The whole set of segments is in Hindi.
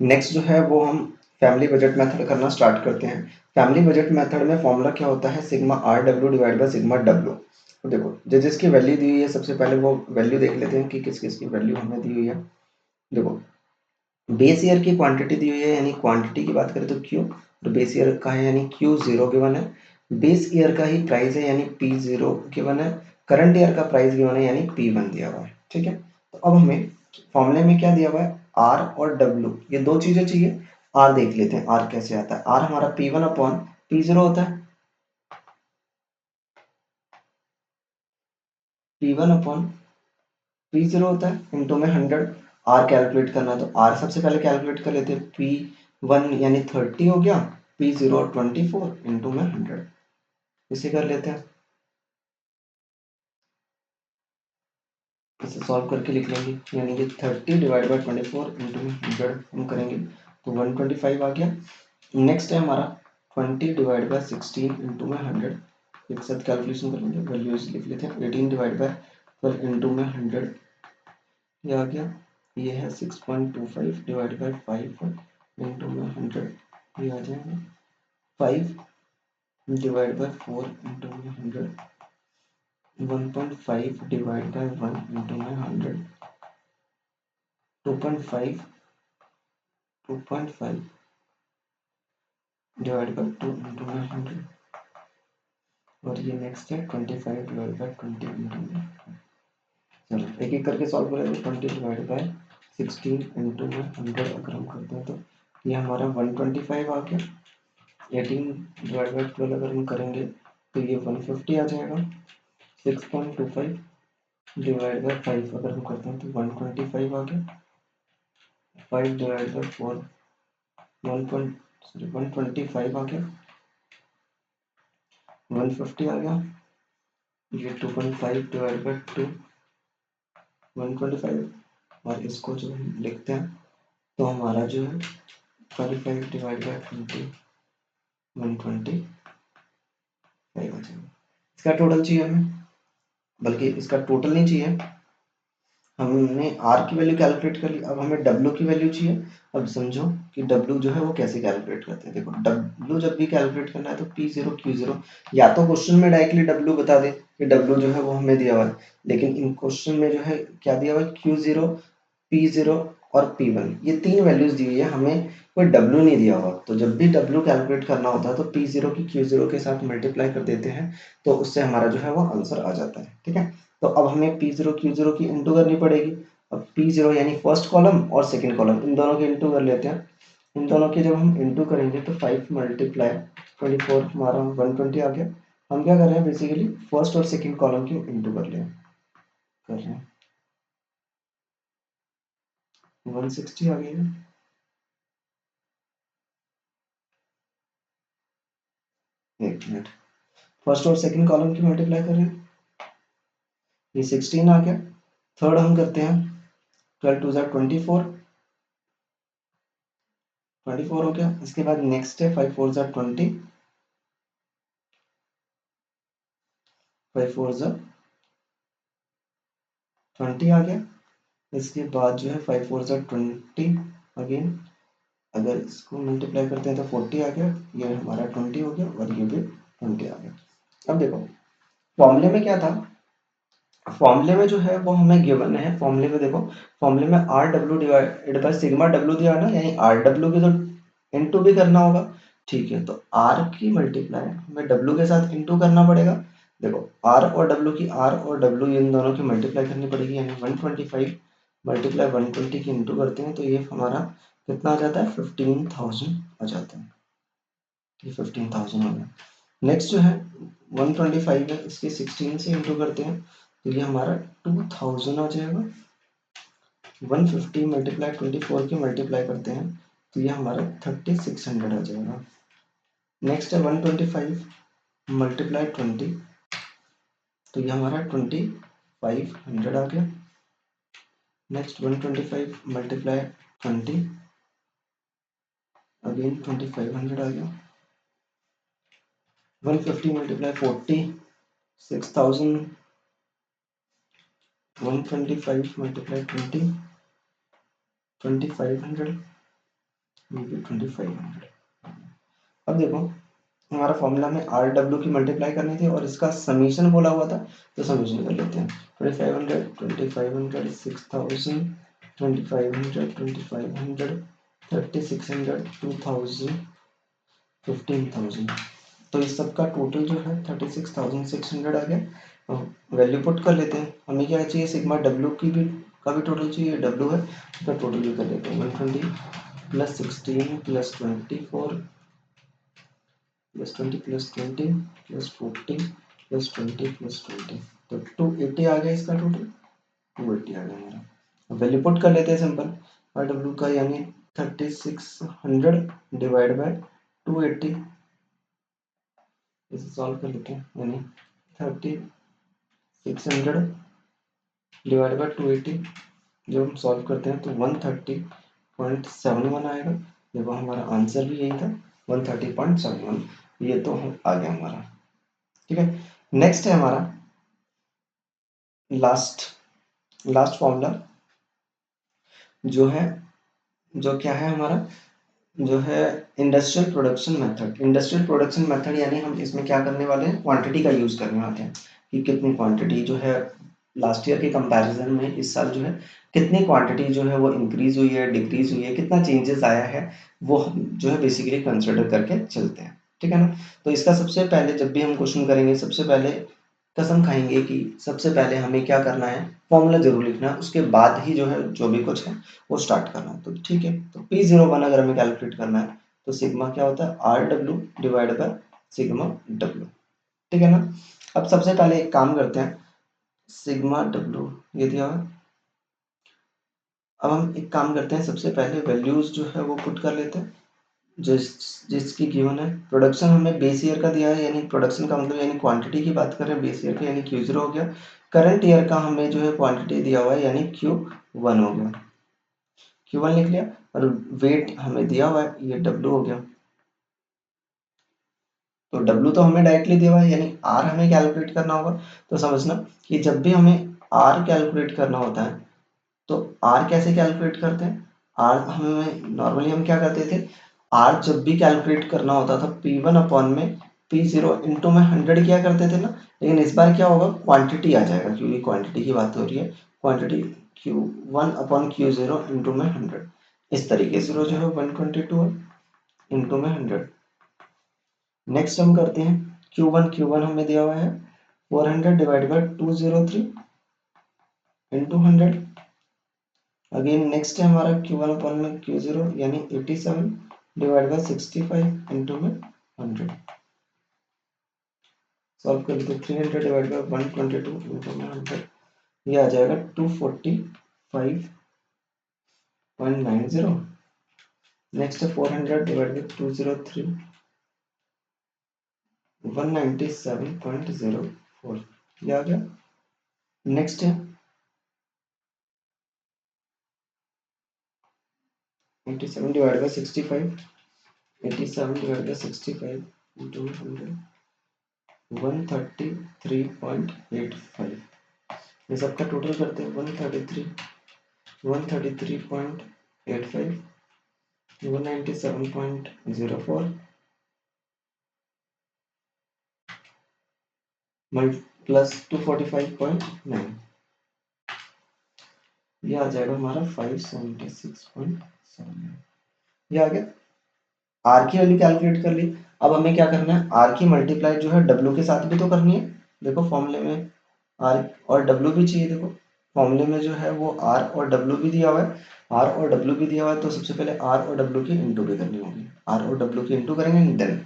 नेक्स्ट जो है वो हम फैमिली बजट मेथड करना स्टार्ट करते हैं। फैमिली बजट मेथड में फॉर्मूला क्या होता है, sigma R W divide by sigma W. तो देखो जिसकी वैल्यू दी हुई है सबसे पहले वो वैल्यू देख लेते हैं कि किस किस की वैल्यू हमें दी हुई है। देखो बेस ईयर की क्वांटिटी दी हुई है, यानी क्वांटिटी की बात करें तो क्यू, और बेस ईयर का है यानी क्यू जीरो गिवन है। बेस ईयर का ही प्राइस है यानी पी जीरो गिवन है। करंट ईयर का प्राइस गिवन है यानी पी वन दिया हुआ है। ठीक है, तो अब हमें फॉर्मूले में क्या दिया हुआ है, आर और डब्ल्यू, ये दो चीजें चाहिए। आर देख लेते हैं आर कैसे आता है। आर हमारा P one upon P zero होता है, P one upon P zero होता है इंटू में 100। आर कैलकुलेट करना है तो आर सबसे पहले कैलकुलेट कर लेते हैं। पी वन यानी 30 हो गया, पी जीरो 24 इंटू में 100, इसे कर लेते हैं। इसे सॉल्व करके लिख लेंगे, यानी कि 30 डिवाइड बाई 24 इंटू में 100 हम करेंगे तो 125 आ गया। नेक्स्ट है हमारा 20 डिवाइड बाई 16 इंटू में 100, एक साथ कैलकुलेशन कर लेंगे, वैल्यूज लिख लेते हैं। 18 डिवाइड बाई 12 इंटू में 100, ये आ गया। ये है 6.25 डिवाइड बाई 5 इंटू में 100, ये आ जाएगा 5 डिवाइड बाई 4 इंटू में 100, 1.5 डिवाइड बाई 1 इंटू में 100, 2.5 डिवाइड बाई 2 इंटू में 100, और ये नेक्स्ट है 25 डिवाइड बाई 20 इंटू में। चलो एक एक करके सॉल्व करेंगे। 20 डिवाइड बाई 16 इंटू में 100 अगर हम करते हैं तो ये हमारा 125 आ गया। 18 डिवाइड बाई 12 अगर हम करेंगे तो ये 150 आ जाएगा। 6.25 डिवाइड बाई 5 अगर हम करते हैं तो 125 आ गया। 5 डिवाइड बाई 4 125 आ गया। 150 आ गया। ये 2.5 डिवाइड बाई 2 125, और इसको जो हम लिखते हैं तो हमारा जो है 25 डिवाइड बाई 20 125 आ जाएगा। इसका टोटल चाहिए हमें, बल्कि इसका टोटल नहीं चाहिए, हमने आर की वैल्यू कैलकुलेट कर ली, अब हमें डब्ल्यू की वैल्यू चाहिए। अब समझो कि डब्ल्यू जो है वो कैसे कैलकुलेट करते हैं। देखो डब्ल्यू जब भी कैलकुलेट करना है तो पी जीरो क्यू जीरो, या तो क्वेश्चन में डायरेक्टली डब्ल्यू बता दे कि डब्ल्यू जो है वो हमें दिया हुआ है, लेकिन इन क्वेश्चन में जो है क्या दिया हुआ है, क्यू जीरो, पी जीरो और पी वन, ये तीन वैल्यूज दी हुई है, हमें कोई डब्ल्यू नहीं दिया हुआ। तो जब भी डब्ल्यू कैलकुलेट करना होता है तो पी जीरो की क्यू जीरो के साथ मल्टीप्लाई कर देते हैं, तो उससे हमारा जो है वो आंसर आ जाता है। ठीक है, तो अब हमें पी जीरो क्यू जीरो की इंटू करनी पड़ेगी। अब पी जीरो यानी फर्स्ट कॉलम और सेकंड कॉलम, इन दोनों की इंटू कर लेते हैं। इन दोनों की जब हम इंटू करेंगे तो 5 मल्टीप्लाई 24 हमारा 120 आ गया। हम क्या कर रहे हैं, बेसिकली फर्स्ट और सेकंड कॉलम की इंटू कर रहे हैं 160 आ गया। एक मिनट, फर्स्ट और सेकंड कॉलम की मल्टीप्लाई कर रहे हैं, ये 16 आ गया। थर्ड हम करते हैं, 12 टू ज़ा 24, 24 हो गया। इसके बाद नेक्स्ट है 5 4 ज़ा 20, 5 4 ज़ा 20 आ गया। इसके बाद जो है 5 4 ज़ा 20 अगेन, अगर इसको मल्टीप्लाई करते हैं तो 40 आ गया। ये हमारा 20 हो गया और ये भी 20 आ गया। अब देखो फॉर्मूले में क्या था, फॉर्मूले में जो है वो हमें गिवन है। फॉर्मूले में देखो, फॉर्मूले में R W divide by sigma W दिया है ना, यानी आर डब्ल्यू की तो इनटू भी करना होगा। ठीक है, तो आर की मल्टीप्लाई हमें डब्ल्यू के साथ इनटू करना पड़ेगा। देखो आर और डब्ल्यू की, आर और डब्ल्यू इन दोनों की मल्टीप्लाई करनी पड़ेगी, यानी 125 मल्टीप्लाई 120 की इंटू करते हैं तो ये हमारा कितना आ जाता है, 15,000 आ जाता है। ये 15,000 हो गया। नेक्स्ट जो है 125 है, इसके 16 से इंटू करते हैं तो ये हमारा 2000 आ जाएगा। 150 मल्टीप्लाई 24 की मल्टीप्लाई करते हैं तो ये हमारा 3600 आ जाएगा। नेक्स्ट है 125 मल्टीप्लाई 20, तो ये हमारा 2500 आ गया। नेक्स्ट 125 मल्टीप्लाई 20, अगेन 2500 आ गया। 150 मल्टीप्लाई 40, 6000। 125 मल्टीप्लाई 20, 2500, ये भी 2500। अब देखो हमारा फॉर्मूला में आर डब्ल्यू की मल्टीप्लाई करनी थी और इसका समीशन बोला हुआ था, तो समीशन कर लेते हैं। 2500, 2500, 6000, 2500, 2500, 3600, 2000, 15000। तो इस सब का टोटल जो है 36,600 आ गया। वैल्यू पुट कर लेते हैं। हमें क्या चाहिए, सिग्मा डब्ल्यू की भी का भी टोटल चाहिए, डब्ल्यू है तो टोटल भी कर लेते हैं। 120 plus 16 plus 24 plus 20 plus 20 plus 40 plus 20 plus 20, तो 280 आ गया इसका टोटल, 280 आ गया हमारा। वैल्यू पुट कर लेते हैं सिंपल, आर डब्ल्यू का यानी 3600 डिवाइड बाय 280, इसे सॉल्व कर लेते हैं, यानी 3600 डिवाइड बाय 280, जब हम सॉल्व करते हैं तो 130.71 आएगा। देखो हमारा आंसर भी यही था, 130.71, ये तो आ गया हमारा। ठीक है, नेक्स्ट है हमारा लास्ट फॉर्मूला, जो है जो क्या है हमारा, जो है industrial production method. Industrial production method यानी हम इसमें क्या करने वाले हैं, क्वांटिटी का यूज करने वाले हैं कि कितनी क्वांटिटी जो है लास्ट ईयर के कंपैरिजन में इस साल जो है कितनी क्वांटिटी जो है वो इंक्रीज हुई है, डिक्रीज हुई है, कितना चेंजेस आया है, वो हम जो है बेसिकली कंसिडर करके चलते हैं। ठीक है ना। तो इसका सबसे पहले जब भी हम क्वेश्चन करेंगे, सबसे पहले कसम खाएंगे कि सबसे पहले हमें क्या करना है, फॉर्मूला जरूर लिखना है, उसके बाद ही जो है जो भी कुछ है वो स्टार्ट करना है। तो ठीक है, तो P01 अगर हमें कैलकुलेट करना है तो सिग्मा क्या होता है, R W divide by sigma W. ठीक है ना। अब सबसे पहले एक काम करते हैं, सिग्मा डब्ल्यू ये दिया हुआ है। अब हम एक काम करते हैं, सबसे पहले वैल्यूज जो है वो पुट कर लेते हैं जिसकी गिवन है। प्रोडक्शन हमें बेस ईयर का दिया है, यानी प्रोडक्शन का मतलब यानी क्वांटिटी की बात करें बेस ईयर की, यानी Q0 हो गया। करंट ईयर का हमें जो है क्वांटिटी दिया हुआ है, यानी Q1 हो गया, Q1 लिख लिया। और वेट हमें दिया हुआ है, ये W हो गया। तो W तो हमें डायरेक्टली दिया हुआ है, यानी R हमें कैलकुलेट करना होगा। तो समझना कि जब भी हमें R कैलकुलेट करना होता है तो R कैसे कैलकुलेट करते हैं, R हमें नॉर्मली हम क्या करते थे, R जब भी कैलकुलेट करना होता था P1 अपॉन में P0 इंटू में 100 किया करते थे ना। लेकिन इस बार क्या होगा, क्वांटिटी आ जाएगा, क्योंकि क्वांटिटी की बात हो रही है। Quantity Q1 upon Q0 into में 100, इस तरीके से जो है 122 है इंटू में 100। नेक्स्ट हम करते हैं Q1 हमें दिया हुआ है 400 divide by 203 into 100। Again next है हमारा Q1 अपॉन में Q0 यानी 87 डिवाइड बाय 65 इंटू में 100। सॉल्व कर लेते 300 डिवाइड बाय 122 इंटू में 100, ये आ जाएगा 245.90। नेक्स्ट है 400 डिवाइड बाय 203, 197.04, ये आ गया। नेक्स्ट है 87 divide by 65, 87 divide by 65 into 100, 133.85, ये सबका टोटल करते हैं 133.85, 197.04 प्लस 245.9, ये आ जाएगा हमारा 576.7, ये आ गया। आर की वैल्यू कैलकुलेट कर ली। अब हमें क्या करना है, आर की मल्टीप्लाई जो है डब्ल्यू के साथ भी तो करनी है। देखो फॉर्मूले में आर और डब्ल्यू भी चाहिए। देखो फॉर्मूले में जो है वो आर और डब्ल्यू भी दिया हुआ है, आर और डब्ल्यू भी दिया हुआ है, तो सबसे पहले आर और डब्ल्यू की इंटू भी करनी होगी। आर और डब्ल्यू की इंटू करेंगे देन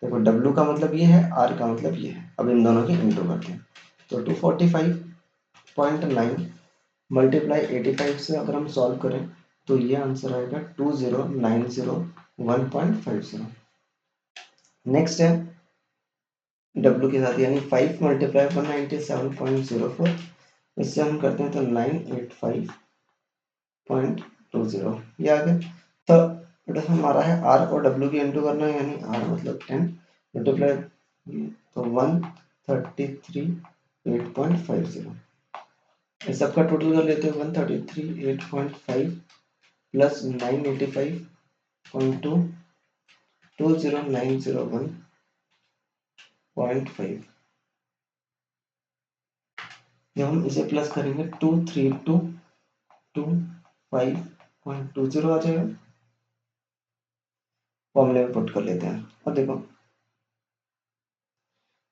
देखो डब्ल्यू का मतलब ये है, आर का मतलब ये है। अब इन दोनों की इंटू करते हैं तो 245.9 मल्टीप्लाई 85 से अगर हम सॉल्व करें तो ये आंसर आएगा 2090 1.50। नेक्स्ट है W के साथ यानी 5 मल्टीप्लाई 197.04, इससे हम करते हैं तो 985.20, ये आ गया। तो बेटा हमारा है R और W की इंटू करना है, यानी R मतलब 10 मल्टीप्लाई तो 133.850, इस सबका टोटल कर लेते हैं 133.8.5 प्लस 985.20901.5। जब हम इसे प्लस करेंगे 23225.20 आ जाएगा। फॉर्मूले में पुट कर लेते हैं और देखो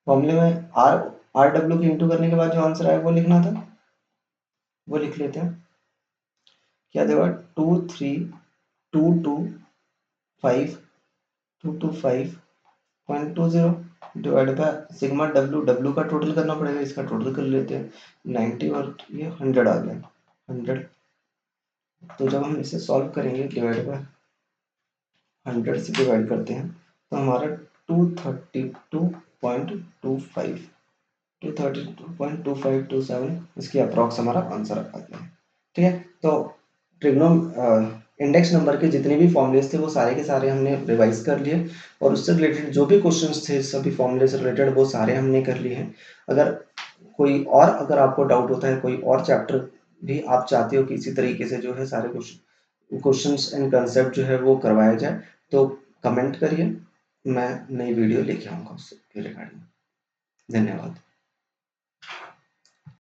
फॉर्मूले में आर डब्ल्यू की इंटू करने के बाद जो आंसर आया वो लिखना था, वो लिख लेते हैं। क्या देगा 23225.20 डिवाइड बाय सिग्मा डब्ल्यू का टोटल करना पड़ेगा, इसका टोटल कर लेते हैं 90 और ये 100 आ गया 100। तो जब हम इसे सॉल्व करेंगे डिवाइड बाय 100 से डिवाइड करते हैं तो हमारा 232.25 इसकी अप्रॉक्स हमारा आंसर आ गया। ठीक है, तो ट्रिग्नो इंडेक्स नंबर के जितने भी फॉर्मूलेस थे वो सारे के सारे हमने रिवाइज कर लिए और उससे रिलेटेड जो भी क्वेश्चंस थे सभी फॉर्मूले से रिलेटेड वो सारे हमने कर लिए हैं। अगर आपको डाउट होता है कोई और चैप्टर भी आप चाहते हो कि इसी तरीके से जो है सारे क्वेश्चंस एंड कंसेप्ट जो है वो करवाया जाए तो कमेंट करिए, मैं नई वीडियो लेके आऊँगा उसके रिगार्डिंग। धन्यवाद।